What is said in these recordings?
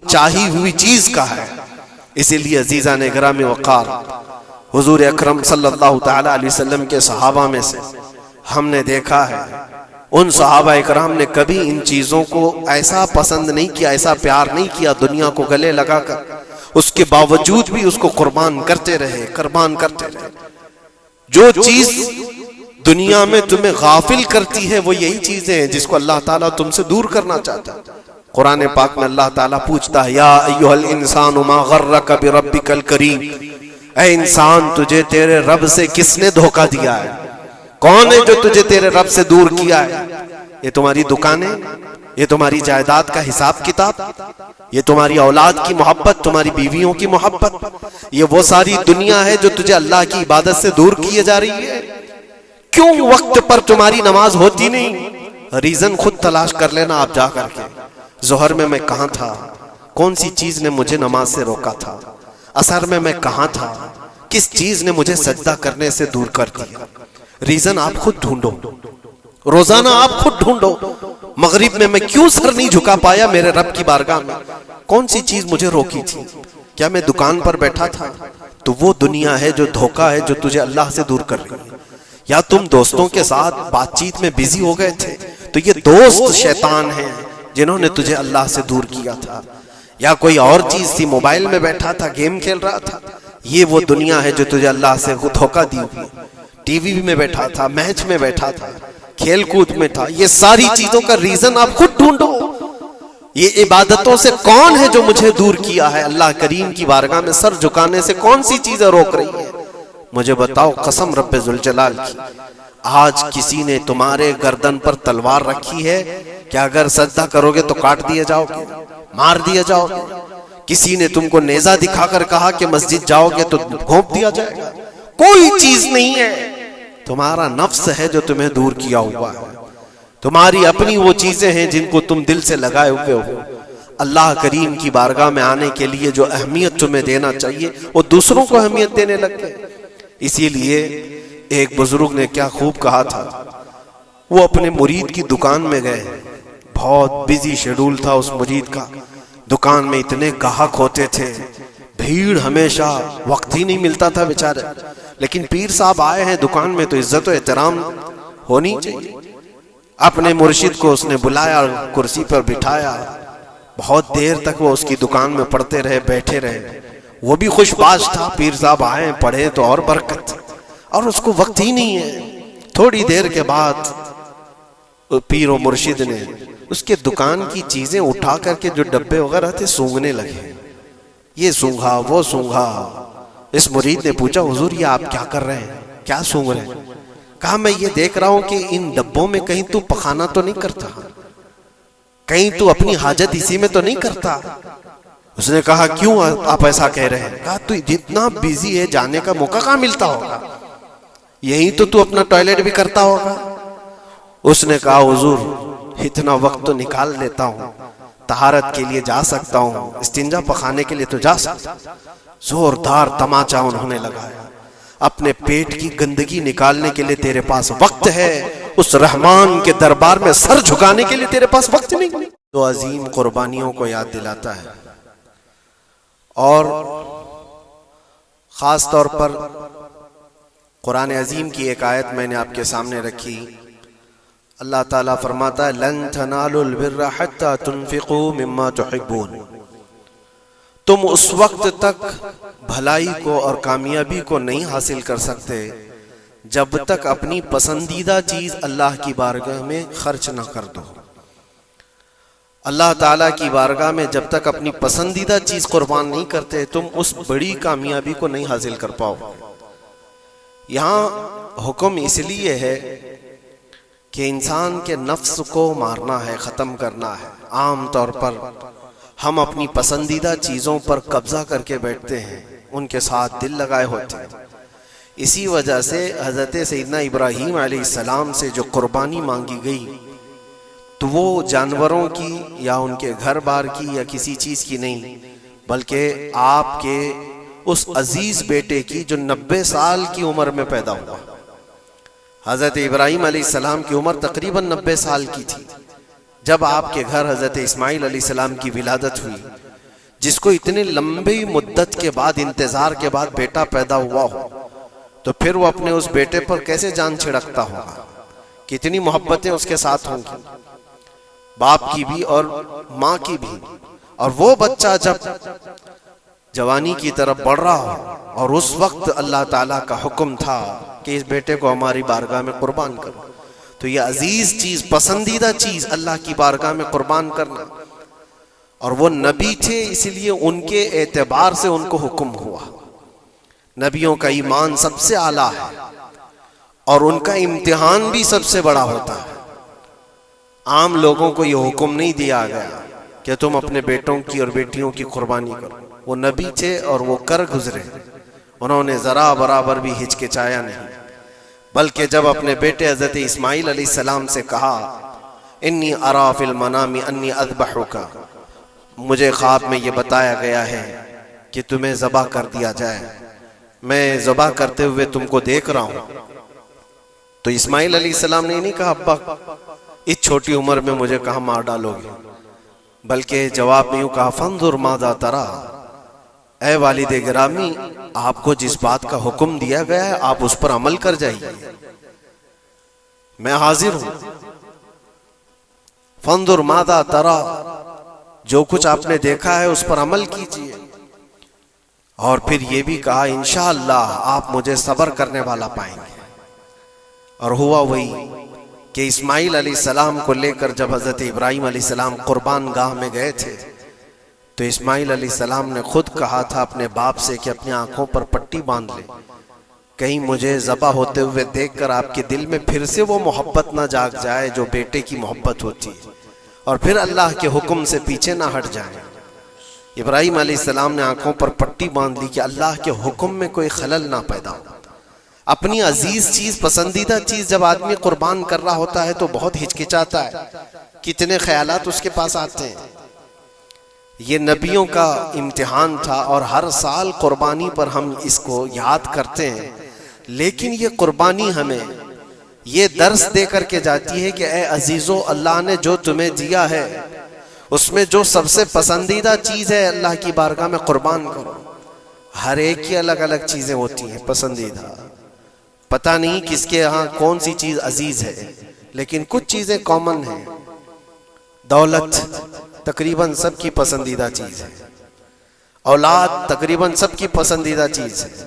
چاہی ہوئی چیز کا ہے۔ اسی لیے عزیزان گرامی وقار، حضور اکرم صلی اللہ تعالی علیہ وسلم کے صحابہ میں سے ہم نے دیکھا ہے ان صحابہ اکرام نے کبھی ان چیزوں کو ایسا پسند نہیں کیا، ایسا پیار نہیں کیا، دنیا کو گلے لگا کر اس کے باوجود بھی اس کو قربان کرتے رہے۔ جو چیز دنیا میں تمہیں غافل کرتی ہے وہ یہی چیزیں ہیں جس کو اللہ تعالیٰ تم سے دور کرنا چاہتا ہے۔ قرآن پاک میں اللہ تعالیٰ پوچھتا ہے، یا ایھا الانسان ما غرک بربک الکریم، اے انسان تجھے تیرے رب سے کس نے دھوکہ دیا ہے؟ کون ہے جو تجھے تیرے رب سے دور کیا ہے؟ یہ تمہاری دکانیں، یہ تمہاری جائیداد کا حساب کتاب، یہ تمہاری اولاد کی محبت، تمہاری بیویوں کی محبت، یہ وہ ساری دنیا ہے جو تجھے اللہ کی عبادت سے دور کیے جا رہی ہے۔ کیوں وقت پر تمہاری نماز ہوتی نہیں؟ ریزن خود تلاش کر لینا آپ جا کر کے۔ ظہر میں کہاں تھا؟ کون سی چیز نے مجھے نماز سے روکا تھا؟ عصر میں کہاں تھا؟ کس چیز نے مجھے سجدہ کرنے سے دور کر دیا؟ ریزن آپ خود ڈھونڈو، روزانہ آپ خود ڈھونڈو۔ مغرب میں کیوں سر نہیں جھکا پایا میرے رب کی بارگاہ میں؟ کون سی چیز مجھے روکی تھی؟ کیا میں دکان پر بیٹھا تھا؟ تو وہ دنیا ہے جو دھوکہ ہے جو تجھے اللہ سے دور کر رہی ہے۔ یا تم دوستوں کے ساتھ بات چیت میں بزی ہو گئے تھے تو یہ دوست شیطان ہیں جنہوں نے تجھے اللہ سے دور کیا تھا۔ یا کوئی اور چیز تھی، موبائل میں بیٹھا تھا، گیم کھیل رہا تھا، یہ وہ دنیا ہے جو تجھے اللہ سے دھوکہ دی ہوئی۔ ٹی وی میں بیٹھا تھا، میچ میں بیٹھا تھا، کھیل کود میں تھا، یہ ساری چیزوں کا ریزن آپ خود ڈھونڈو۔ یہ عبادتوں سے کون ہے جو مجھے دور کیا ہے؟ اللہ کریم کی بارگاہ میں سر جھکانے سے کون سی چیزیں روک رہی ہے؟ مجھے بتاؤ قسم رب ذوالجلال کی، آج کسی نے تمہارے گردن پر تلوار رکھی ہے کہ اگر سجدہ کرو گے تو کاٹ دیے جاؤ گے، مار دیے جاؤ گے؟ کسی نے تم کو نیزہ دکھا کر کہا کہ مسجد جاؤ گے تو گھونپ دیا جائے گا؟ کوئی چیز نہیں ہے۔ تمہارا نفس ہے جو تمہیں دور کیا ہوا ہے، تمہاری اپنی وہ چیزیں ہیں جن کو تم دل سے لگائے ہوئے ہو۔ اللہ کریم کی بارگاہ میں آنے کے لیے جو اہمیت تمہیں دینا چاہیے وہ دوسروں کو اہمیت دینے لگ گئے۔ اسی لیے ایک بزرگ نے کیا خوب کہا تھا، وہ اپنے مرید کی دکان میں گئے، بہت بزی شیڈول تھا اس مرید کا، دکان میں اتنے گاہک ہوتے تھے، بھیڑ، ہمیشہ وقت ہی نہیں ملتا تھا بیچارے، لیکن پیر صاحب آئے ہیں دکان میں تو عزت و احترام ہونی چاہیے۔ اپنے مرشد کو اس نے بلایا، کرسی پر بٹھایا، بہت دیر تک وہ اس کی دکان میں پڑھتے رہے، بیٹھے رہے۔ وہ بھی خوش باش تھا، پیر صاحب آئے پڑھے تو اور برکت، اور اس کو وقت ہی نہیں ہے۔ تھوڑی دیر کے بعد پیر و مرشد نے اس کے دکان کی چیزیں اٹھا کر کے جو ڈبے وغیرہ تھے سونگنے لگے، یہ سونگا وہ سونگا۔ اس مرید نے پوچھا، حضور یہ آپ کیا کر رہے ہیں، کیا سونگ رہے ہیں؟ کہا میں یہ دیکھ رہا ہوں کہ ان ڈبوں میں کہیں تو پخانہ تو نہیں کرتا، کہیں تو اپنی حاجت اسی میں تو نہیں کرتا۔ اس نے کہا کیوں آپ ایسا کہہ رہے ہیں؟ کہا تو جتنا بیزی ہے جانے کا موقع کہاں ملتا ہوگا، یہی تو اپنا ٹوائلٹ بھی کرتا ہوگا۔ اس نے کہا حضور اتنا وقت تو نکال لیتا ہوں، طہارت کے لیے جا سکتا ہوں، استنجا پخانے کے لیے تو جا سکتا ہوں۔ زوردار تماچا انہوں نے لگایا، اپنے پیٹ کی گندگی نکالنے کے لیے تیرے پاس وقت ہے، اس رحمان کے دربار میں سر جھکانے کے لیے تیرے پاس وقت نہیں۔ تو عظیم قربانیوں کو یاد دلاتا ہے، اور خاص طور پر قرآن عظیم کی ایک آیت میں نے آپ کے سامنے رکھی۔ اللہ تعالیٰ فرماتا ہے لن تنالوا البر حتى تنفقوا مما تحبون، تم اس وقت تک بھلائی کو اور کامیابی کو نہیں حاصل کر سکتے جب تک اپنی پسندیدہ چیز اللہ کی بارگاہ میں خرچ نہ کر دو۔ اللہ تعالیٰ کی بارگاہ میں جب تک اپنی پسندیدہ چیز قربان نہیں کرتے تم اس بڑی کامیابی کو نہیں حاصل کر پاؤ۔ یہاں حکم اس لیے ہے کہ انسان کے نفس کو مارنا ہے، ختم کرنا ہے۔ عام طور پر ہم اپنی پسندیدہ چیزوں پر قبضہ کر کے بیٹھتے ہیں، ان کے ساتھ دل لگائے ہوتے ہیں۔ اسی وجہ سے حضرت سیدنا ابراہیم علیہ السلام سے جو قربانی مانگی گئی تو وہ جانوروں کی یا ان کے گھر بار کی یا کسی چیز کی نہیں، بلکہ آپ کے اس عزیز بیٹے کی جو 90 سال کی عمر میں پیدا ہوا۔ حضرت ابراہیم علیہ السلام کی عمر تقریباً 90 سال کی تھی جب آپ کے گھر حضرت اسماعیل علیہ السلام کی ولادت ہوئی۔ جس کو اتنے لمبی مدت کے بعد، انتظار کے بعد بیٹا پیدا ہوا ہو، تو پھر وہ اپنے اس بیٹے پر کیسے جان چھڑکتا ہوگا، کتنی محبتیں اس کے ساتھ ہوں گی، باپ کی بھی اور ماں کی بھی۔ اور وہ بچہ جب جوانی کی طرف بڑھ رہا ہو، اور اس وقت اللہ تعالیٰ کا حکم تھا کہ اس بیٹے کو ہماری بارگاہ میں قربان کرو، تو یہ عزیز چیز، پسندیدہ چیز اللہ کی بارگاہ میں قربان کرنا۔ اور وہ نبی تھے، اس لیے ان کے اعتبار سے ان کو حکم ہوا۔ نبیوں کا ایمان سب سے اعلیٰ ہے، اور ان کا امتحان بھی سب سے بڑا ہوتا ہے۔ عام لوگوں کو یہ حکم نہیں دیا گیا کہ تم اپنے بیٹوں کی اور بیٹیوں کی قربانی کرو۔ وہ نبی تھے اور وہ کر گزرے، انہوں نے ذرا برابر بھی ہچکچایا نہیں، بلکہ جب اپنے بیٹے حضرت اسماعیل علیہ السلام سے کہا انی ارا فی المنام انی اذبحک، مجھے خواب میں یہ بتایا گیا ہے کہ تمہیں ذبح کر دیا جائے، میں ذبح کرتے ہوئے تم کو دیکھ رہا ہوں، تو اسماعیل علیہ السلام نے نہیں کہا ابا اس چھوٹی عمر میں مجھے کہاں مار ڈالو گے، بلکہ جواب میں یوں کہا فانظر ماذا ترى، اے والد گرامی آپ کو جس بات کا حکم دیا گیا ہے آپ اس پر عمل کر جائیے، میں حاضر ہوں، فانظر ماذا ترى، جو کچھ آپ نے دیکھا ہے اس پر عمل کیجئے۔ اور پھر یہ بھی کہا انشاءاللہ آپ مجھے صبر کرنے والا پائیں گے۔ اور ہوا وہی کہ اسماعیل علیہ السلام کو لے کر جب حضرت ابراہیم علیہ السلام قربان گاہ میں گئے تھے، تو اسماعیل علیہ السلام نے خود کہا تھا اپنے باپ سے کہ اپنی آنکھوں پر پٹی باندھ لے، کہیں مجھے ذبح ہوتے ہوئے دیکھ کر آپ کے دل میں پھر سے وہ محبت نہ جاگ جائے جو بیٹے کی محبت ہوتی ہے، اور پھر اللہ کے حکم سے پیچھے نہ ہٹ جائیں۔ ابراہیم علیہ السلام نے آنکھوں پر پٹی باندھ لی کہ اللہ کے حکم میں کوئی خلل نہ پیدا ہو۔ اپنی عزیز چیز، پسندیدہ چیز جب آدمی قربان کر رہا ہوتا ہے تو بہت ہچکچاتا ہے، کتنے خیالات اس کے پاس آتے ہیں۔ یہ نبیوں کا امتحان تھا، اور ہر سال قربانی پر ہم اس کو یاد کرتے ہیں، لیکن یہ قربانی ہمیں یہ درس دے کر کے جاتی ہے کہ اے عزیزو، اللہ نے جو تمہیں دیا ہے اس میں جو سب سے پسندیدہ چیز ہے اللہ کی بارگاہ میں قربان کرو۔ ہر ایک کی الگ الگ چیزیں ہوتی ہیں پسندیدہ، پتہ نہیں کس کے ہاں کون سی چیز عزیز ہے، لیکن کچھ چیزیں کامن ہیں۔ دولت تقریباً سب کی پسندیدہ چیز ہے، اولاد تقریباً سب کی پسندیدہ چیز ہے،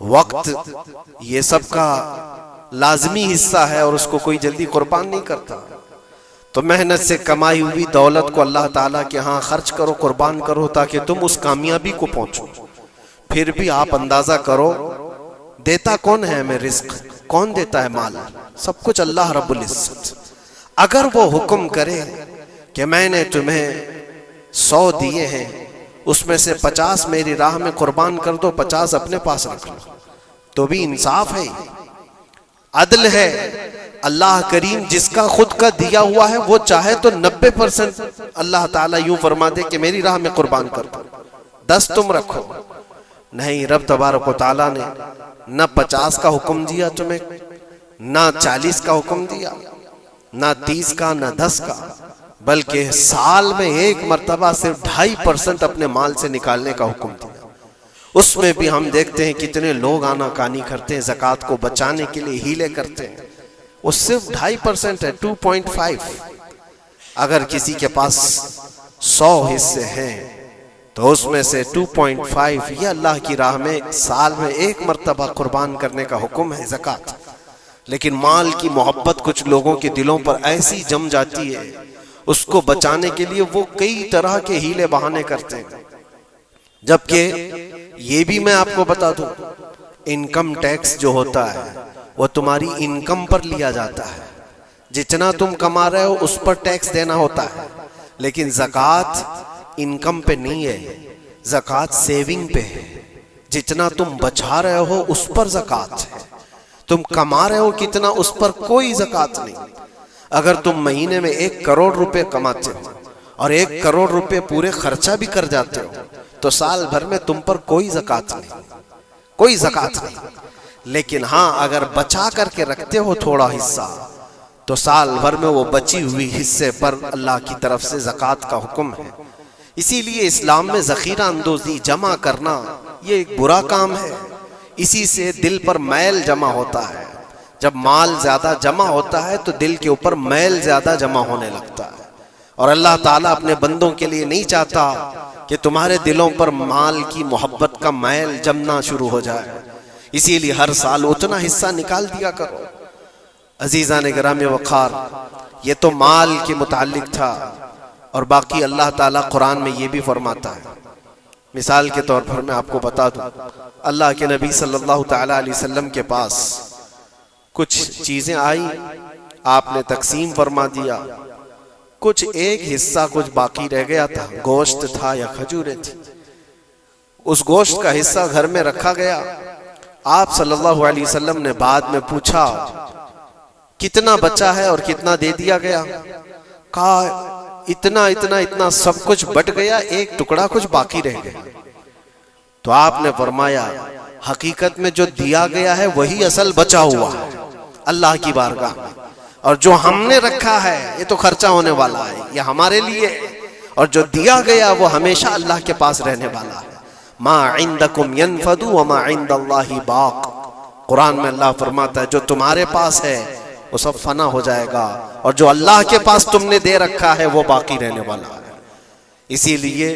وقت یہ سب کا لازمی حصہ ہے اور اس کو کوئی جلدی قربان نہیں کرتا۔ تو محنت سے کمائی ہوئی دولت کو اللہ تعالیٰ کے ہاں خرچ کرو، قربان کرو، تاکہ تم اس کامیابی کو پہنچو۔ پھر بھی آپ اندازہ کرو دیتا کون ہے ہمیں رزق، کون دیتا ہے مال؟ سب کچھ اللہ رب العزت۔ اگر وہ حکم کرے کہ میں نے تمہیں 100 دیے ہیں، اس میں سے 50 میری راہ میں قربان کر دو، 50 اپنے پاس رکھ لو، تو بھی انصاف ہے، عدل ہے۔ اللہ کریم جس کا خود کا دیا ہوا ہے وہ چاہے تو 90% اللہ تعالیٰ یوں فرما دے کہ میری راہ میں قربان کر دو، 10 تم رکھو۔ نہیں، رب تبارک و تعالیٰ نے نہ 50 کا حکم دیا تمہیں، نہ 40 کا حکم دیا، نہ 30 کا، نہ 10 کا، بلکہ سال میں ایک مرتبہ صرف 2.5% اپنے مال سے نکالنے کا حکم دیا۔ اس میں بھی ہم دیکھتے ہیں کتنے لوگ آنا کانی کرتے ہیں، زکوٰۃ کو بچانے کے لیے ہیلے کرتے ہیں۔ وہ صرف 2.5% ہے، 2.5۔ اگر کسی کے پاس 100 حصے ہیں تو اس میں سے 2.5 یہ اللہ کی راہ میں سال میں ایک مرتبہ قربان کرنے کا حکم ہے، زکوٰۃ۔ لیکن مال کی محبت کچھ لوگوں کے دلوں پر ایسی جم جاتی ہے، اس کو بچانے کے لیے وہ کئی طرح کے ہیلے بہانے کرتے ہیں۔ جبکہ یہ بھی میں آپ کو بتا دوں، انکم ٹیکس جو ہوتا ہے وہ تمہاری انکم پر لیا جاتا ہے، جتنا تم کما رہے ہو اس پر ٹیکس دینا ہوتا ہے، لیکن زکوٰۃ انکم پہ نہیں ہے، زکوٰۃ سیونگ پہ ہے۔ جتنا تم بچا رہے ہو اس پر زکوٰۃ ہے، تم کما رہے ہو کتنا اس پر کوئی زکوٰۃ نہیں۔ اگر تم مہینے میں 1 کروڑ روپے کماتے ہو اور 1 کروڑ روپے پورے خرچہ بھی کر جاتے ہو تو سال بھر میں تم پر کوئی زکوٰۃ نہیں، کوئی زکوٰۃ نہیں۔ لیکن ہاں اگر بچا کر کے رکھتے ہو تھوڑا حصہ تو سال بھر میں وہ بچی ہوئی حصے پر اللہ کی طرف سے زکوٰۃ کا حکم ہے۔ اسی لیے اسلام میں ذخیرہ اندوزی جمع کرنا یہ ایک برا کام ہے، اسی سے دل پر میل جمع ہوتا ہے. جب مال زیادہ جمع ہوتا ہے تو دل کے اوپر میل زیادہ جمع ہونے لگتا ہے، اور اللہ تعالیٰ اپنے بندوں کے لیے نہیں چاہتا کہ تمہارے دلوں پر مال کی محبت کا میل جمنا شروع ہو جائے. اسی لیے ہر سال اتنا حصہ نکال دیا کرو. عزیزان گرامی وقار، یہ تو مال کے متعلق تھا، اور باقی اللہ تعالیٰ قرآن میں یہ بھی فرماتا ہے. مثال کے طور پر میں آپ کو بتا دوں، اللہ کے نبی صلی اللہ تعالیٰ علیہ وسلم کے پاس کچھ چیزیں آئی، آپ نے تقسیم فرما دیا. کچھ ایک حصہ کچھ باقی رہ گیا تھا، گوشت تھا یا کھجوریں تھی. اس گوشت کا حصہ گھر میں رکھا گیا. آپ صلی اللہ علیہ وسلم نے بعد میں پوچھا کتنا بچا ہے اور کتنا دے دیا گیا. کہا اتنا سب کچھ بٹ گیا، ایک ٹکڑا کچھ باقی رہ گیا. تو آپ نے فرمایا حقیقت میں جو دیا گیا ہے وہی اصل بچا ہوا ہے اللہ کی بارگاہ میں، اور جو ہم نے رکھا ہے یہ تو خرچہ ہونے والا ہے، یہ ہمارے لیے، اور جو دیا گیا وہ ہمیشہ اللہ کے پاس رہنے والا ہے. ما عندکم ینفد وما عند اللہ باق. قرآن میں اللہ فرماتا ہے جو تمہارے پاس ہے وہ سب فنا ہو جائے گا، اور جو اللہ کے پاس تم نے دے رکھا ہے وہ باقی رہنے والا ہے. اسی لیے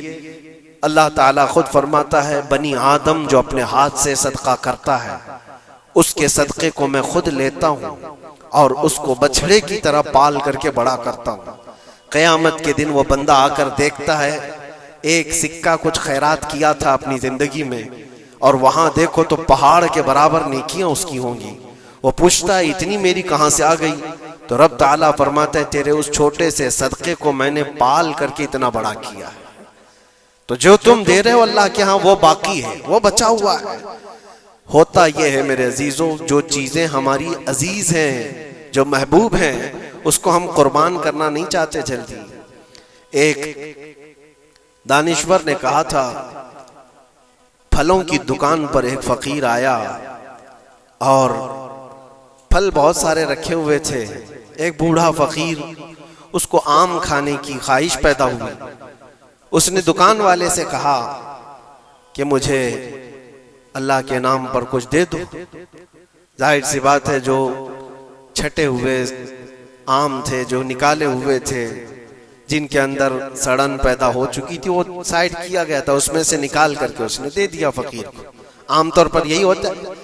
اللہ تعالیٰ خود فرماتا ہے بنی آدم جو اپنے ہاتھ سے صدقہ کرتا ہے اس کے صدقے کو میں خود لیتا ہوں اور اس کو بچھڑے کی طرح پال کر کے بڑا کرتا ہوں. قیامت کے دن وہ بندہ آ کر دیکھتا ہے ایک سکہ کچھ خیرات کیا تھا اپنی زندگی میں، اور وہاں دیکھو تو پہاڑ کے برابر نیکیاں اس کی ہوں گی. وہ پوچھتا ہے اتنی میری کہاں سے آ گئی؟ تو رب تعالیٰ فرماتا ہے تیرے اس چھوٹے سے صدقے کو میں نے پال کر کے اتنا بڑا کیا ہے. تو جو تم دے رہے ہو اللہ کے ہاں وہ باقی ہے، وہ بچا ہوا ہے. ہوتا یہ ہے میرے عزیزوں، جو چیزیں ہماری عزیز ہیں، جو محبوب ہیں، اس کو ہم قربان کرنا نہیں چاہتے جلدی. ایک دانشور نے کہا تھا پھلوں کی دکان پر ایک فقیر آیا اور پھل بہت سارے رکھے ہوئے تھے. ایک بوڑھا فقیر، اس کو آم کھانے کی خواہش پیدا ہوئی. اس نے دکان والے سے کہا کہ مجھے اللہ کے نام پر کچھ دے دو. ظاہر سی بات ہے جو چھٹے ہوئے آم تھے، جو نکالے ہوئے تھے، جن کے اندر سڑن پیدا ہو چکی تھی، وہ سائڈ کیا گیا تھا، اس میں سے نکال کر کے اس نے دے دیا فقیر کو. عام طور پر یہی ہوتا ہے،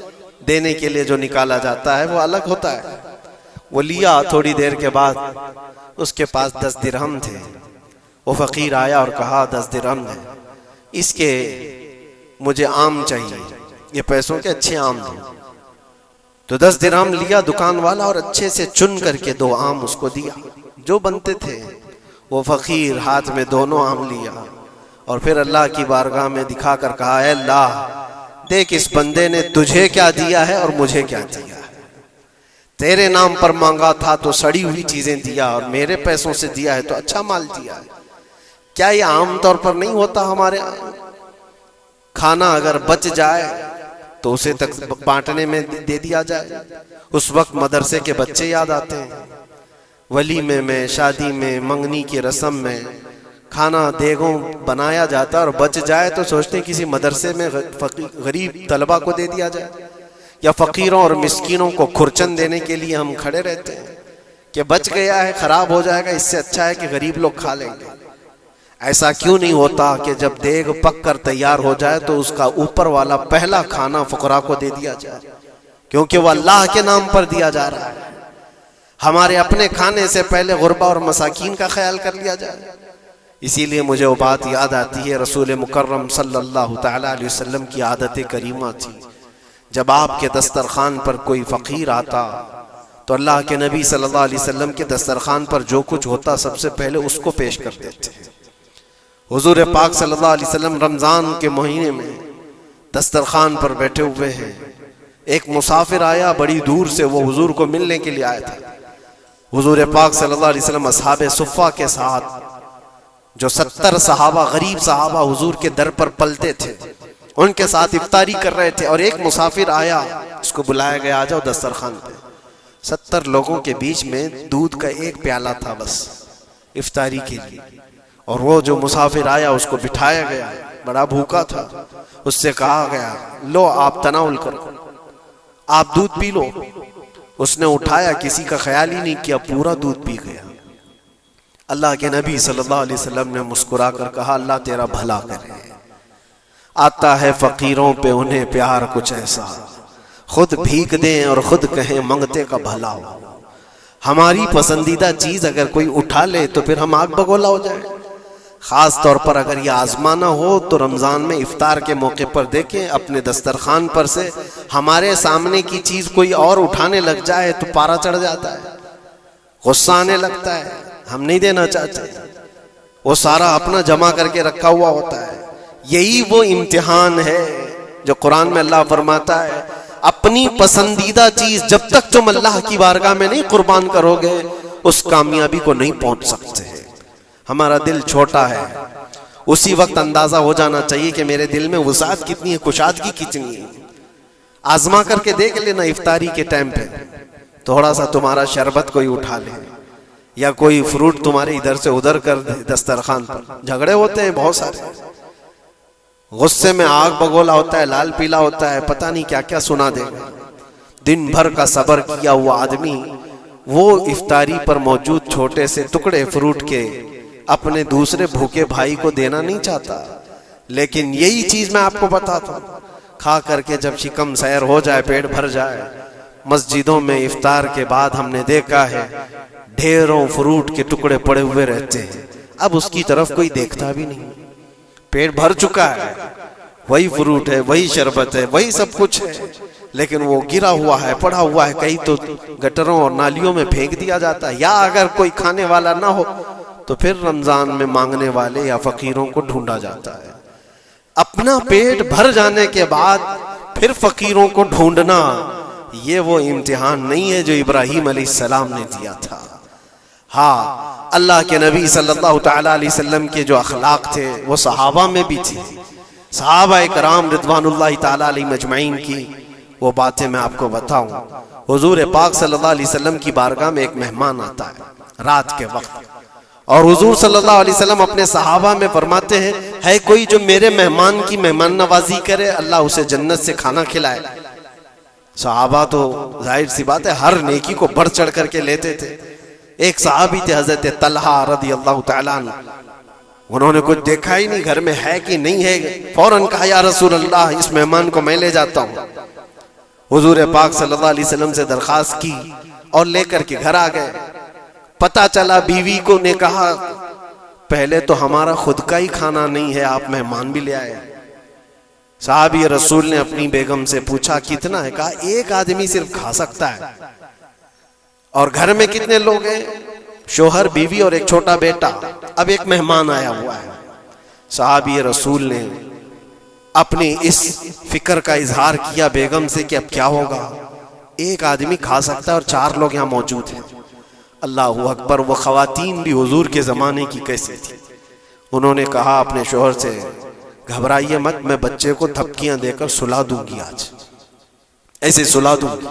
دینے کے لیے جو نکالا جاتا ہے وہ الگ ہوتا ہے. وہ لیا، تھوڑی دیر کے بعد اس کے پاس 10 درہم تھے. وہ فقیر آیا اور کہا 10 درہم ہے، اس کے مجھے آم چاہیے، یہ پیسوں کے اچھے آم تھے. تو 10 درہم لیا دکان والا اور اچھے سے چن کر کے 2 آم اس کو دیا جو بنتے تھے. وہ فقیر ہاتھ میں دونوں آم لیا اور پھر اللہ کی بارگاہ میں دکھا کر کہا اے اللہ دیکھ اس بندے نے تجھے کیا دیا ہے اور مجھے کیا دیا ہے. تیرے نام پر مانگا تھا تو سڑی ہوئی چیزیں دیا، اور میرے پیسوں سے دیا ہے تو اچھا مال دیا ہے. کیا یہ عام طور پر نہیں ہوتا ہمارے کھانا اگر بچ جائے تو اسے تک بانٹنے میں دے دیا جائے؟ اس وقت مدرسے کے بچے یاد آتے ہیں. ولیمے میں، شادی میں، منگنی کی رسم میں کھانا دیگوں بنایا جاتا اور بچ جائے تو سوچتے ہیں کسی مدرسے میں غریب طلبہ کو دے دیا جائے، یا فقیروں اور مسکینوں کو کھرچن دینے کے لیے ہم کھڑے رہتے ہیں کہ بچ گیا ہے، خراب ہو جائے گا، اس سے اچھا ہے کہ غریب لوگ کھا لیں گے. ایسا کیوں نہیں ہوتا کہ جب دیگ پک کر تیار ہو جائے تو اس کا اوپر والا پہلا کھانا فقراء کو دے دیا جائے، کیونکہ وہ اللہ کے نام پر دیا جا رہا ہے. ہمارے اپنے کھانے سے پہلے غربا اور مساکین کا خیال کر لیا جائے. اسی لیے مجھے وہ بات یاد آتی ہے، رسول مکرم صلی اللہ تعالی علیہ وسلم کی عادت کریمہ تھی، جب آپ کے دسترخوان پر کوئی فقیر آتا تو اللہ کے نبی صلی اللہ علیہ وسلم کے دسترخوان پر جو کچھ ہوتا سب سے پہلے اس کو پیش کر دیتے. حضور پاک صلی اللہ علیہ وسلم رمضان کے مہینے میں دسترخوان پر بیٹھے ہوئے ہیں. ایک مسافر آیا بڑی دور سے، وہ حضور کو ملنے کے لیے آیا تھا. حضور پاک صلی اللہ علیہ وسلم اصحاب صفہ کے ساتھ، جو 70 صحابہ غریب صحابہ حضور کے در پر پلتے تھے، ان کے ساتھ افطاری کر رہے تھے. اور ایک مسافر آیا، اس کو بلایا گیا، آ جاؤ دسترخوان پہ. 70 لوگوں کے بیچ میں دودھ کا ایک پیالہ تھا بس افطاری کے لیے. اور وہ جو مسافر آیا اس کو بٹھایا گیا، بڑا بھوکا تھا، اس سے کہا گیا لو آپ تناول کرو، آپ دودھ پی لو۔ اس نے اٹھایا، کسی کا خیال ہی نہیں کیا، پورا دودھ پی گیا۔ اللہ کے نبی صلی اللہ علیہ وسلم نے مسکرا کر کہا اللہ تیرا بھلا کرے، آتا ہے فقیروں پہ انہیں پیار کچھ ایسا، خود بھیک دیں اور خود کہیں منگتے کا بھلا ہو۔ ہماری پسندیدہ چیز اگر کوئی اٹھا لے تو پھر ہم آگ بگولا ہو جائیں۔ خاص طور پر اگر یہ آزمانا ہو تو رمضان میں افطار کے موقع پر دیکھیں اپنے دسترخوان پر سے ہمارے سامنے کی چیز کوئی اور اٹھانے لگ جائے تو پارا چڑھ جاتا ہے، غصہ آنے لگتا ہے، ہم نہیں دینا چاہتے، وہ سارا اپنا جمع کر کے رکھا ہوا ہوتا ہے۔ یہی وہ امتحان ہے جو قرآن میں اللہ فرماتا ہے اپنی پسندیدہ چیز جب تک تم اللہ کی بارگاہ میں نہیں قربان کرو گے اس کامیابی کو نہیں پہنچ سکتے۔ ہمارا دل چھوٹا ہے، اسی وقت اندازہ ہو جانا چاہیے کہ میرے دل میں وسعت کتنی ہے، کشادگی کتنی ہے۔ آزما کر کے دیکھ لینا افطاری کے ٹائم پہ، تھوڑا سا تمہارا شربت کوئی اٹھا لے یا کوئی فروٹ تمہارے ادھر سے ادھر کر دے دسترخوان پر، جھگڑے ہوتے ہیں بہت سارے، غصے میں آگ بگولا ہوتا ہے، لال پیلا ہوتا ہے، پتہ نہیں کیا کیا سنا دے گا۔ دن بھر کا صبر کیا ہوا آدمی وہ افطاری پر موجود چھوٹے سے ٹکڑے فروٹ کے اپنے دوسرے بھوکے بھائی کو دینا نہیں چاہتا، لیکن یہی چیز میں آپ کو بتاتا ہوں، کھا کر کے جب شکم سیر ہو جائے، پیٹ بھر جائے، مسجدوں میں افطار کے بعد ہم نے دیکھا ہے ڈھیروں فروٹ کے ٹکڑے پڑے ہوئے رہتے ہیں، اب اس کی طرف کوئی دیکھتا بھی نہیں، پیٹ بھر چکا ہے، وہی فروٹ ہے، وہی شربت ہے، وہی سب کچھ ہے، لیکن وہ گرا ہوا ہے، پڑا ہوا ہے، کہیں تو گٹروں اور نالیوں میں پھینک دیا جاتا ہے، یا اگر کوئی کھانے والا نہ ہو تو پھر رمضان میں مانگنے والے یا فقیروں کو ڈھونڈا جاتا ہے۔ اپنا پیٹ بھر جانے کے بعد پھر فقیروں کو ڈھونڈنا، یہ وہ امتحان نہیں ہے جو ابراہیم علیہ السلام نے دیا تھا۔ ہاں، اللہ کے نبی صلی اللہ تعالی علیہ وسلم کے جو اخلاق تھے وہ صحابہ میں بھی تھے، صحابہ کرام رضوان اللہ تعالی علیہ مجمعین کی وہ باتیں میں آپ کو بتاؤں۔ حضور پاک صلی اللہ علیہ وسلم کی بارگاہ میں ایک مہمان آتا ہے رات کے وقت، اور حضور صلی اللہ علیہ وسلم اپنے صحابہ میں فرماتے ہیں ہے کوئی جو میرے مہمان کی مہمان نوازی کرے اللہ اسے جنت سے کھانا کھلائے۔ صحابہ تو ظاہر سی بات ہے ہر نیکی کو بڑھ چڑھ کر کے لیتے تھے۔ ایک صحابی تھے حضرت طلحہ رضی اللہ تعالیٰ عنہ، انہوں نے کچھ دیکھا ہی نہیں گھر میں ہے کہ نہیں ہے، فوراً کہا یا رسول اللہ اس مہمان کو میں لے جاتا ہوں۔ حضور پاک صلی اللہ علیہ وسلم سے درخواست کی اور لے کر کے گھر آ گئے۔ پتہ چلا بیوی کو نے کہا پہلے تو ہمارا خود کا ہی کھانا نہیں ہے، آپ مہمان بھی لے آئے۔ صحابی رسول نے اپنی بیگم سے پوچھا کتنا ہے، کہا ایک آدمی صرف کھا سکتا ہے۔ اور گھر میں کتنے لوگ ہیں؟ شوہر، بیوی اور ایک چھوٹا بیٹا، اب ایک مہمان آیا ہوا ہے۔ صحابی رسول نے اپنی اس فکر کا اظہار کیا بیگم سے کہ اب کیا ہوگا، ایک آدمی کھا سکتا ہے اور 4 لوگ یہاں موجود ہیں۔ اللہ اکبر، وہ خواتین بھی حضور کے زمانے کی کیسے تھی، انہوں نے کہا اپنے شوہر سے گھبرائیے مت، میں بچے کو تھپکیاں دے کر سلا دوں گی، آج ایسے سلا دوں گی،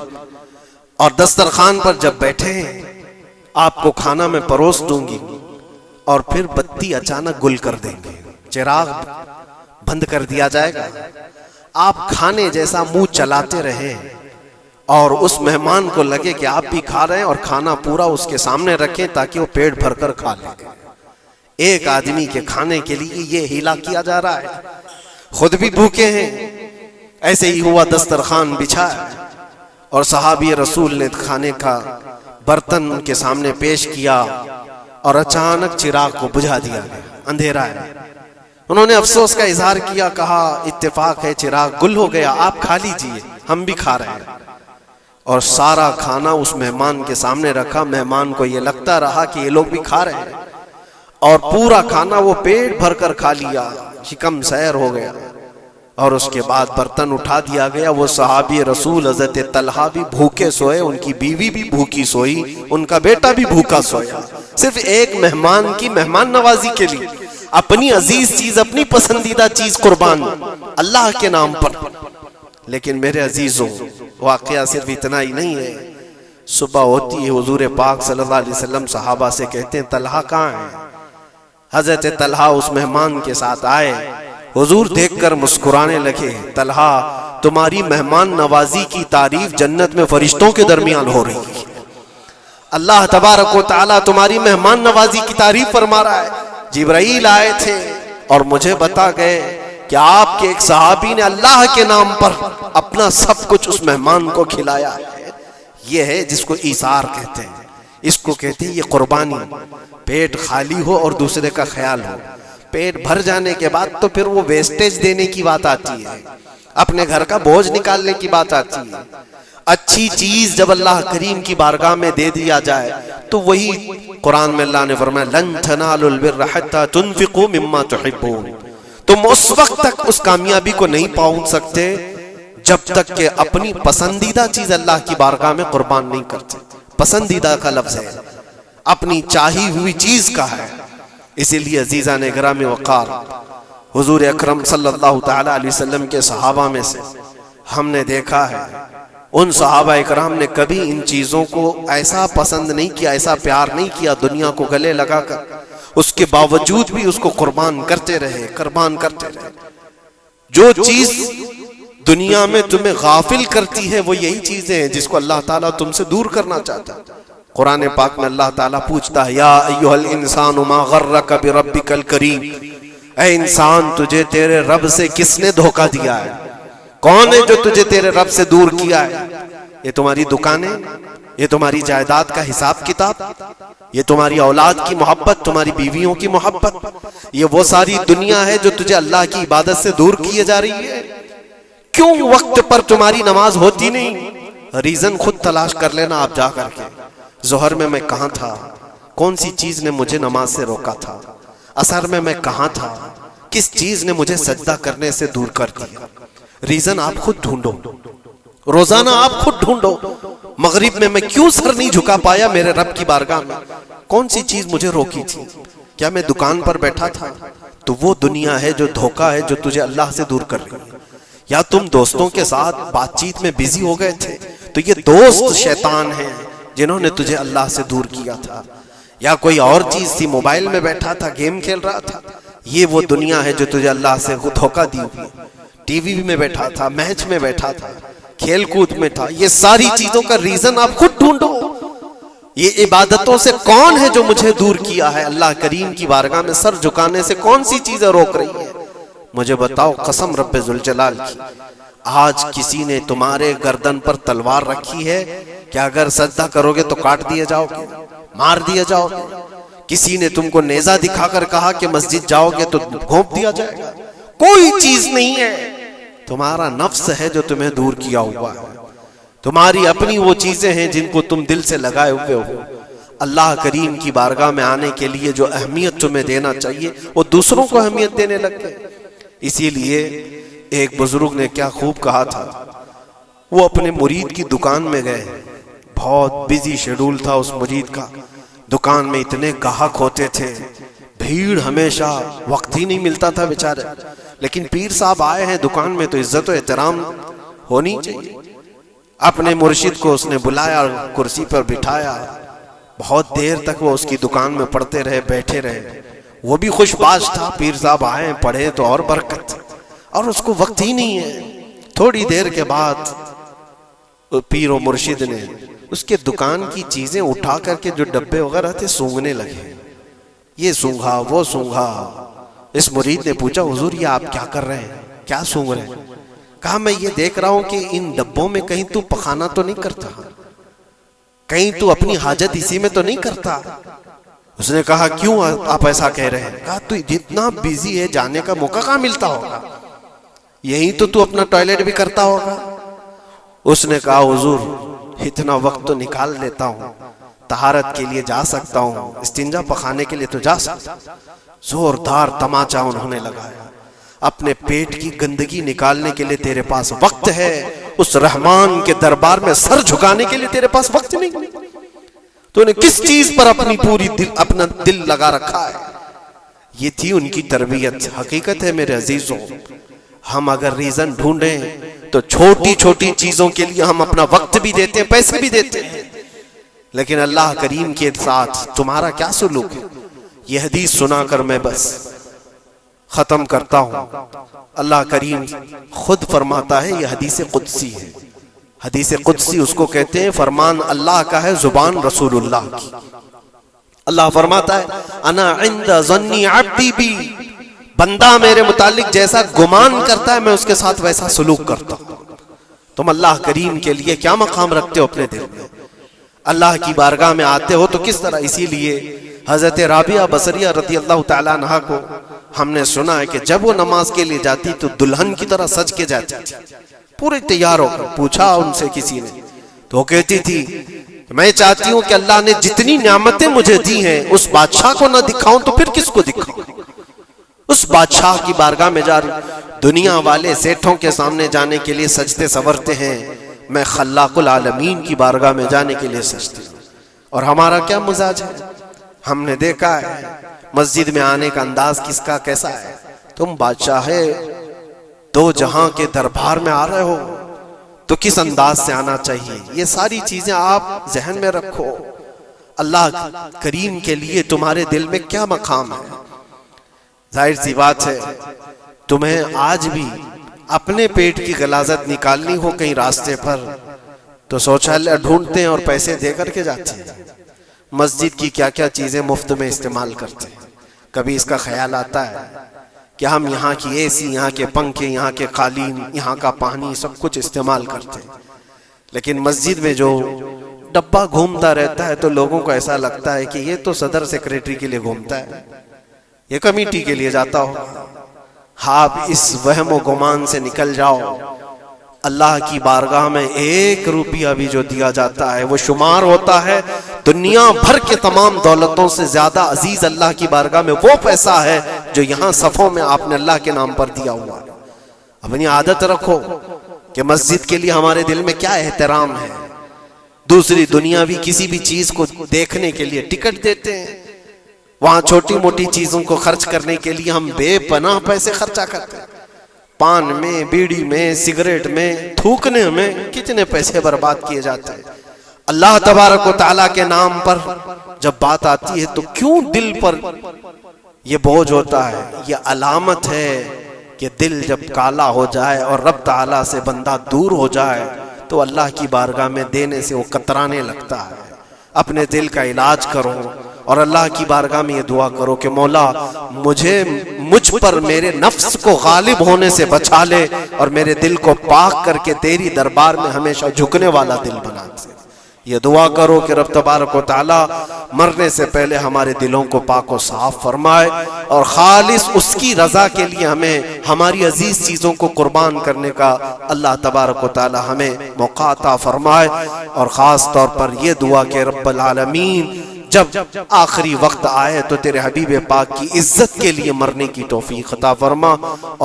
اور دسترخوان پر جب بیٹھے ہیں آپ کو کھانا میں پروس دوں گی، اور پھر بتی اچانک گل کر دیں گے، چراغ بند کر دیا جائے گا، آپ کھانے جیسا منہ چلاتے رہے اور اس مہمان کو لگے کہ آپ بھی کھا رہے ہیں، اور کھانا پورا اس کے سامنے رکھیں تاکہ وہ پیٹ بھر کر کھا لے۔ ایک آدمی کے کھانے کے لیے یہ ہیلا کیا جا رہا ہے، خود بھی بھوکے ہیں۔ ایسے ہی ہوا، دسترخوان بچھا اور صحابی رسول نے کھانے کا برتن ان کے سامنے پیش کیا اور اچانک چراغ کو بجھا دیا گیا، اندھیرا ہے۔ انہوں نے افسوس کا اظہار کیا، کہا اتفاق ہے چراغ گل ہو گیا، آپ کھا لیجئے، ہم بھی کھا رہے ہیں۔ اور سارا کھانا اس مہمان کے سامنے رکھا، مہمان کو یہ لگتا رہا کہ یہ لوگ بھی کھا رہے ہیں، اور پورا کھانا وہ پیٹ بھر کر کھا لیا، شکم سیر ہو گیا، اور اس کے بعد برتن اٹھا دیا گیا۔ وہ صحابی رسول حضرت طلحہ بھی بھوکے سوئے، ان کی بیوی بھی بھوکی سوئی، ان کا بیٹا بھی بھوکا سویا، صرف ایک مہمان کی مہمان نوازی کے لیے، اپنی عزیز چیز، اپنی پسندیدہ چیز قربان اللہ کے نام پر۔ لیکن میرے عزیزوں، واقعہ صرف اتنا ہی نہیں ہے۔ صبح ہوتی ہے، حضور پاک صلی اللہ علیہ وسلم صحابہ سے کہتے ہیں طلحہ کہاں ہیں؟ حضرت طلحہ اس مہمان کے ساتھ آئے، حضور دیکھ کر مسکرانے لگے، طلحہ تمہاری مہمان نوازی کی تعریف جنت میں فرشتوں کے درمیان ہو رہی ہے، اللہ تبارک و تعالیٰ تمہاری مہمان نوازی کی تعریف فرما رہا ہے۔ جبرائیل آئے تھے اور مجھے بتا گئے کہ آپ کے ایک صحابی نے اللہ کے نام پر اپنا سب کچھ اس مہمان کو کھلایا ہے۔ یہ ہے جس کو ایثار کہتے ہیں، اس کو کہتے ہیں یہ قربانی۔ پیٹ خالی ہو اور دوسرے کا خیال ہو، پیٹ بھر جانے کے بعد تو پھر وہ ویسٹیج دینے کی بات آتی ہے، اپنے گھر کا بوجھ نکالنے کی بات آتی ہے۔ اچھی چیز جب اللہ کریم کی بارگاہ میں دے دیا جائے تو وہی قرآن میں اللہ نے فرمایا لن تنالوا البر حتى تنفقوا مما تحبون، تم اس وقت تک اس کامیابی کو نہیں پہنچ سکتے جب تک کہ اپنی پسندیدہ چیز اللہ کی بارگاہ میں قربان نہیں کرتے۔ پسندیدہ کا لفظ ہے، اپنی چاہی ہوئی چیز کا ہے۔ اسی لیے عزیزان گرامی وقار، حضور اکرم صلی اللہ تعالی علیہ وسلم کے صحابہ میں سے ہم نے دیکھا ہے ان صحابہ اکرام نے کبھی ان چیزوں کو ایسا پسند نہیں کیا، ایسا پیار نہیں کیا، دنیا کو گلے لگا کر اس کے باوجود بھی اس کو قربان کرتے رہے، قربان کرتے رہے۔ جو چیز دنیا میں تمہیں غافل کرتی ہے وہ یہی چیزیں ہیں جس کو اللہ تعالیٰ تم سے دور کرنا چاہتا ہے۔ قرآن پاک میں اللہ تعالیٰ پوچھتا ہے یا ایھا الانسان ما غرک بربک الکریم، اے انسان تجھے تیرے رب سے کس نے دھوکہ دیا ہے؟ کون ہے جو تجھے تیرے رب سے دور کیا ہے؟ یہ تمہاری دکانیں، یہ تمہاری جائیداد کا حساب کتاب، یہ تمہاری اولاد کی محبت، تمہاری بیویوں کی محبت، یہ وہ ساری دنیا ہے جو تجھے اللہ کی عبادت سے دور کیے جا رہی ہے۔ کیوں وقت پر تمہاری نماز ہوتی نہیں؟ ریزن خود تلاش کر لینا آپ جا کر کے۔ ظہر میں کہاں تھا؟ کون سی چیز نے مجھے نماز سے روکا تھا؟ عصر میں کہاں تھا؟ کس چیز نے مجھے سجدہ کرنے سے دور کر دیا؟ ریزن آپ خود ڈھونڈو، روزانہ آپ خود ڈھونڈو۔ مغرب میں کیوں سر نہیں جھکا پایا میرے رب کی بارگاہ میں؟ کون سی چیز مجھے روکی تھی؟ کیا میں دکان پر بیٹھا تھا؟ تو وہ دنیا ہے جو دھوکہ ہے جو تجھے اللہ سے دور کر رہی ہے۔ یا تم دوستوں کے ساتھ بات چیت میں بیزی ہو گئے تھے تو یہ دوست شیطان ہیں جنہوں نے تجھے اللہ سے دور کیا تھا۔ یا کوئی اور چیز تھی، موبائل میں بیٹھا تھا، گیم کھیل رہا تھا، یہ وہ دنیا ہے جو تجھے اللہ سے دھوکہ دی ہوئی۔ ٹی وی میں بیٹھا تھا، میچ میں بیٹھا تھا، کھیل کود میں تھا، یہ ساری چیزوں کا ریزن آپ خود ڈھونڈو۔ یہ عبادتوں سے کون ہے جو مجھے دور کیا ہے؟ اللہ کریم کی بارگاہ میں سر جھکانے سے کون سی چیزیں روک رہی ہیں؟ مجھے بتاؤ قسم رب ذوالجلال کی، آج کسی نے تمہارے گردن پر تلوار رکھی ہے کہ اگر سجدہ کرو گے تو کاٹ دیے جاؤ گے، مار دیے جاؤ گے؟ کسی نے تم کو نیزہ دکھا کر کہا کہ مسجد جاؤ گے تو گھونپ دیا جائے گا؟ کوئی چیز نہیں ہے، تمہارا نفس ہے جو تمہیں دور کیا ہوا ہے۔ تمہاری اپنی وہ چیزیں ہیں جن کو تم دل سے لگائے ہوئے ہو۔ اللہ کریم کی بارگاہ میں آنے کے لیے جو اہمیت تمہیں دینا چاہیے وہ دوسروں کو اہمیت دینے لگ گئے۔ اسی لیے ایک بزرگ نے کیا خوب کہا تھا، وہ اپنے مرید کی دکان میں گئے، بہت بیزی شیڈول تھا اس مرید کا، دکان میں اتنے گاہک ہوتے تھے، بھیڑ ہمیشہ، وقت ہی نہیں ملتا تھا بیچارے، لیکن پیر صاحب آئے ہیں دکان میں تو عزت و احترام ہونی چاہیے۔ اپنے مرشد کو اس نے بلایا اور کرسی پر بٹھایا، بہت دیر تک وہ اس کی دکان میں پڑھتے رہے، بیٹھے رہے۔ وہ بھی خوش باش تھا، پیر صاحب آئے پڑھے تو اور برکت، اور اس کو وقت ہی نہیں ہے۔ تھوڑی دیر کے بعد پیر و مرشد نے اس کے دکان کی چیزیں اٹھا کر کے جو ڈبے وغیرہ تھے سونگنے لگے، یہ سونگا وہ سونگا۔ اس مرید نے پوچھا حضور یہ آپ کیا کر رہے ہیں، کیا سونگ رہے ہیں؟ کہا میں یہ دیکھ رہا ہوں کہ ان ڈبوں میں کہیں تو پخانہ تو نہیں کرتا، کہیں تو اپنی حاجت اسی میں تو نہیں کرتا۔ اس نے کہا کیوں آپ ایسا کہہ رہے ہیں؟ کہا تو جتنا بیزی ہے جانے کا موقع کہاں ملتا ہوگا، یہیں تو اپنا ٹوائلٹ بھی کرتا ہوگا۔ اس نے کہا حضور اتنا وقت تو نکال لیتا ہوں، طہارت کے لیے جا سکتا ہوں، استنجا پخانے کے لیے تو جا سکتا ہوں۔ زوردار تماچا انہوں نے لگایا، اپنے پیٹ کی گندگی نکالنے کے لیے تیرے پاس وقت ہے، اس رحمان کے دربار میں سر جھکانے کے لیے تیرے پاس وقت نہیں، تو نے کس چیز پر اپنا دل لگا رکھا ہے؟ یہ تھی ان کی تربیت۔ حقیقت ہے میرے عزیزوں، ہم اگر ریزن ڈھونڈیں تو چھوٹی چھوٹی چیزوں کے لیے ہم اپنا وقت بھی دیتے ہیں، پیسے بھی دیتے ہیں، لیکن اللہ کریم کے ساتھ تمہارا کیا سلوک ہے؟ یہ حدیث سنا کر میں بس ختم کرتا ہوں. اللہ کریم خود فرماتا ہے، یہ حدیث قدسی ہے. حدیث قدسی اس کو کہتے ہیں فرمان اللہ کا ہے، زبان رسول اللہ کی. اللہ فرماتا ہے انا عند ظن عبدی بی، بندہ میرے متعلق جیسا گمان کرتا ہے میں اس کے ساتھ ویسا سلوک کرتا ہوں. تم اللہ کریم کے لیے کیا مقام رکھتے ہو اپنے دل میں؟ اللہ کی بارگاہ میں آتے ہو تو کس طرح؟ اسی لیے حضرت رابعہ بصریہ رضی اللہ تعالیٰ عنہا کو ہم نے سنا ہے کہ جب وہ نماز کے لیے جاتی تو دلہن کی طرح سج کے جاتی تھی، پورے تیار ہو کر. پوچھا ان سے کسی نے تو وہ کہتی تھی میں چاہتی ہوں کہ اللہ نے جتنی نعمتیں مجھے دی ہیں اس بادشاہ کو نہ دکھاؤں تو پھر کس کو دکھاؤں؟ اس بادشاہ کی بارگاہ میں جا رہی. دنیا والے سیٹھوں کے سامنے جانے کے لیے سجتے سورتے ہیں، میں خلاق العالمین کی بارگاہ میں جانے کے لیے سجتی ہوں. اور ہمارا کیا مزاج ہے؟ ہم نے دیکھا ہے مسجد میں آنے کا انداز کس کا کیسا ہے. تم بادشاہ دو جہاں کے دربار میں آ رہے ہو تو کس انداز سے آنا چاہیے؟ یہ ساری چیزیں آپ ذہن میں رکھو. اللہ کریم کے لیے تمہارے دل میں کیا مقام ہے؟ ظاہر سی بات ہے تمہیں آج بھی اپنے پیٹ کی غلاظت نکالنی ہو کہیں راستے پر تو شوچالیہ ڈھونڈتے ہیں اور پیسے دے کر کے جاتے ہیں. مسجد کی کیا کیا چیزیں مفت میں استعمال کرتے ہیں. کبھی اس کا خیال آتا ہے کہ ہم یہاں کی اے سی، یہاں کے پنکھے، یہاں کے قالین، یہاں کا پانی سب کچھ استعمال کرتے ہیں، لیکن مسجد میں جو ڈبہ گھومتا رہتا ہے تو لوگوں کو ایسا لگتا ہے کہ یہ تو صدر سیکریٹری کے لیے گھومتا ہے، یہ کمیٹی کے لیے جاتا ہو. آپ اس وہم و گمان سے نکل جاؤ. اللہ کی بارگاہ میں 1 روپیہ بھی جو دیا جاتا ہے وہ شمار ہوتا ہے دنیا بھر کے تمام دولتوں سے زیادہ عزیز اللہ کی بارگاہ میں وہ پیسہ ہے جو یہاں صفوں میں آپ نے اللہ کے نام پر دیا ہوا. اپنی عادت رکھو کہ مسجد کے لیے ہمارے دل میں کیا احترام ہے. دوسری دنیاوی کسی بھی چیز کو دیکھنے کے لیے ٹکٹ دیتے ہیں، وہاں چھوٹی موٹی چیزوں کو خرچ کرنے کے لیے ہم بے پناہ پیسے خرچہ کرتے ہیں. پان میں، بیڑی میں، سگریٹ میں، تھوکنے میں کتنے پیسے برباد کیے جاتے ہیں. اللہ تبارک و تعالیٰ کے نام پر جب بات آتی ہے تو کیوں دل پر یہ بوجھ ہوتا ہے؟ یہ علامت ہے کہ دل جب کالا ہو جائے اور رب تعالیٰ سے بندہ دور ہو جائے تو اللہ کی بارگاہ میں دینے سے وہ کترانے لگتا ہے. اپنے دل کا علاج کرو اور اللہ کی بارگاہ میں یہ دعا کرو کہ مولا مجھ پر میرے نفس کو غالب ہونے سے بچا لے اور میرے دل کو پاک کر کے تیری دربار میں ہمیشہ جھکنے والا دل بنا دے. یہ دعا کرو کہ رب تبارک و تعالی مرنے سے پہلے ہمارے دلوں کو پاک و صاف فرمائے اور خالص اس کی رضا کے لیے ہمیں ہماری عزیز چیزوں کو قربان کرنے کا اللہ تبارک و تعالی ہمیں موقع عطا فرمائے. اور خاص طور پر یہ دعا کہ رب العالمین جب آخری وقت آئے تو تیرے حبیب پاک کی عزت کے لیے مرنے کی توفیق عطا فرما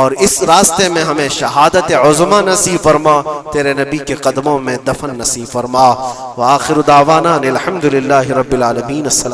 اور اس راستے میں ہمیں شہادت عظمی نصیب فرما، تیرے نبی کے قدموں میں دفن نصیب فرما. وآخر دعوانا الحمدللہ رب العالمین. السلام.